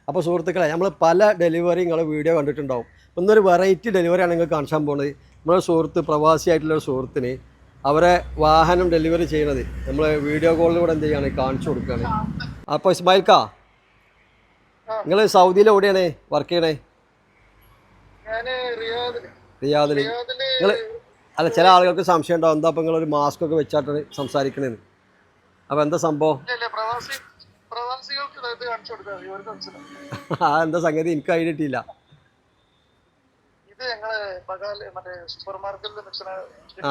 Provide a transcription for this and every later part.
അപ്പോൾ സുഹൃത്തുക്കളെ നമ്മൾ പല ഡെലിവറി നിങ്ങൾ വീഡിയോ കണ്ടിട്ടുണ്ടാവും. ഇന്നൊരു വെറൈറ്റി ഡെലിവറിയാണ് നിങ്ങൾ കാണിച്ചാൻ പോകുന്നത്. നമ്മുടെ സുഹൃത്ത് പ്രവാസിയായിട്ടുള്ള സുഹൃത്തിന് അവരെ വാഹനം ഡെലിവറി ചെയ്യണത് നമ്മൾ വീഡിയോ കോളിലൂടെ എന്ത് ചെയ്യാണ് കാണിച്ചു കൊടുക്കുകയാണ്. അപ്പോൾ ഇസ്മായിൽക്കാ, നിങ്ങൾ സൗദിയിൽ എവിടെയാണ് വർക്ക് ചെയ്യണേ? റിയാദിൽ. നിങ്ങൾ അല്ല, ചില ആളുകൾക്ക് സംശയം ഉണ്ടാവും എന്താ അപ്പോൾ നിങ്ങളൊരു മാസ്ക് ഒക്കെ വെച്ചാട്ടാണ് സംസാരിക്കണേന്ന്. അപ്പോൾ എന്താ സംഭവം? ആ എന്താ സംഗതി എനിക്ക് ഐഡിയ കിട്ടിയില്ല.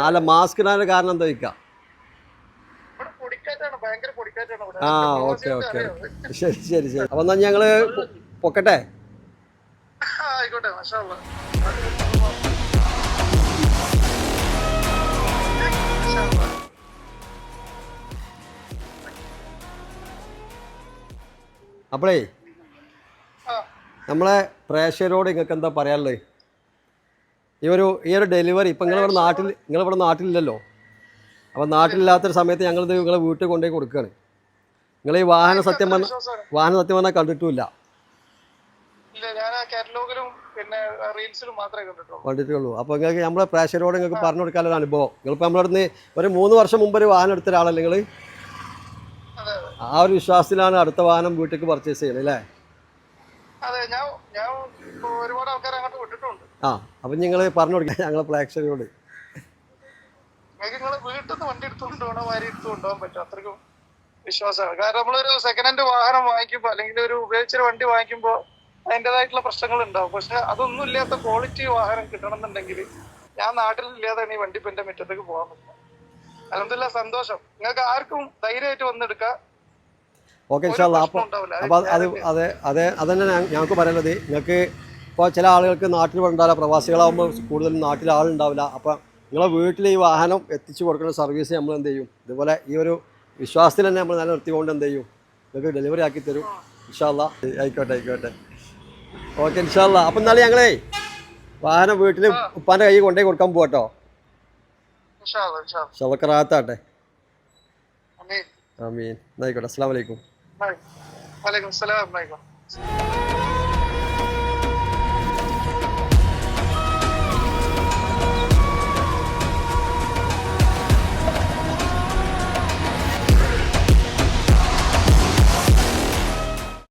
അല്ല, മാസ്ക് ഇടാനുള്ള കാരണം എന്താ ചോദിക്കാം? ആ ഓക്കെ ഓക്കെ, ശരി ശരി ശരി. അപ്പൊ എന്നാ ഞങ്ങള് പൊക്കട്ടെ. ആയിക്കോട്ടെ. അപ്പോഴേ നമ്മളെ പ്രേക്ഷകരോട് നിങ്ങൾക്ക് എന്താ പറയാനുള്ളത്? ഈ ഒരു ഡെലിവറി ഇപ്പം നിങ്ങളിവിടെ നാട്ടിലില്ലല്ലോ. അപ്പം നാട്ടിലില്ലാത്തൊരു സമയത്ത് ഞങ്ങളിത് നിങ്ങളെ വീട്ടിൽ കൊണ്ടുപോയി കൊടുക്കുകയാണ്. നിങ്ങൾ ഈ വാഹനം സത്യം പറഞ്ഞാൽ കണ്ടിട്ടുമില്ല. കണ്ടിട്ടുള്ളൂ. അപ്പോൾ നിങ്ങൾക്ക് നമ്മളെ പ്രേക്ഷകരോട് നിങ്ങൾക്ക് പറഞ്ഞു കൊടുക്കാനുള്ള അനുഭവം. നിങ്ങളിപ്പോൾ നമ്മളിവിടുന്ന് ഒരു 3 വർഷം മുമ്പ് ഒരു വാഹനം എടുത്ത ഒരാളല്ലേ നിങ്ങൾ? ആ ഒരു വിശ്വാസത്തിലാണ് അടുത്ത വാഹനം വീട്ടിലേക്ക് പർച്ചേസ് ചെയ്യുന്നത് അല്ലേ? ആ അപ്പം നിങ്ങൾ പറഞ്ഞു കൊടുക്കാം ഞങ്ങളെ പ്രേക്ഷകരോട്. വണ്ടി എടുത്തുകൊണ്ട് പോകാൻ പറ്റും, അത്രയ്ക്കും വിശ്വാസമാണ്. കാരണം നമ്മളൊരു സെക്കൻഡ് ഹാൻഡ് വാഹനം വാങ്ങിക്കുമ്പോൾ അല്ലെങ്കിൽ ഒരു ഉപയോഗിച്ചൊരു വണ്ടി വാങ്ങിക്കുമ്പോൾ അതിൻ്റെതായിട്ടുള്ള പ്രശ്നങ്ങൾ ഉണ്ടാവും. പക്ഷെ അതൊന്നും ഇല്ലാത്ത ക്വാളിറ്റി വാഹനം കിട്ടണം എന്നുണ്ടെങ്കിൽ ഞാൻ നാട്ടിലില്ലാതാണ് ഈ വണ്ടി ഇപ്പം എൻ്റെ മുറ്റത്തേക്ക് പോകാൻ പറ്റില്ല. അൽഹംദുലില്ലാ, സന്തോഷം. നിങ്ങൾക്ക് ആർക്കും ധൈര്യമായിട്ട് വന്നെടുക്കാം. ഓക്കെ ഇൻഷാ അല്ലാഹ്. അപ്പോൾ അതന്നെ ഞങ്ങൾക്ക് പറയുന്നത്. നിങ്ങൾക്ക് ഇപ്പോൾ ചില ആളുകൾക്ക് നാട്ടിൽ ഉണ്ടാവില്ല, പ്രവാസികളാകുമ്പോൾ കൂടുതലും നാട്ടിൽ ആളുണ്ടാവില്ല. അപ്പോൾ നിങ്ങളെ വീട്ടിൽ ഈ വാഹനം എത്തിച്ചു കൊടുക്കുന്ന സർവീസ് നമ്മൾ എന്ത് ചെയ്യും, ഇതുപോലെ ഈ ഒരു വിശ്വാസത്തിൽ തന്നെ നമ്മൾ നിലനിർത്തിക്കൊണ്ട് എന്ത് ചെയ്യും, നിങ്ങൾക്ക് ഡെലിവറി ആക്കി തരും ഇൻഷാ അല്ലാഹ്. ആയിക്കോട്ടെ. ഓക്കെ ഇൻഷാ അല്ലാഹ്. അപ്പം എന്നാലും ഞങ്ങളേ വാഹനം വീട്ടിൽ ഉപ്പാൻ്റെ കൈ കൊണ്ടുപോയി കൊടുക്കാൻ പോകട്ടോ. ഷവക്കറാത്താട്ടെ. ആമീൻ. എന്നായിക്കോട്ടെ. അസ്സലാമു അലൈക്കും. വലൈക്കും സലാം.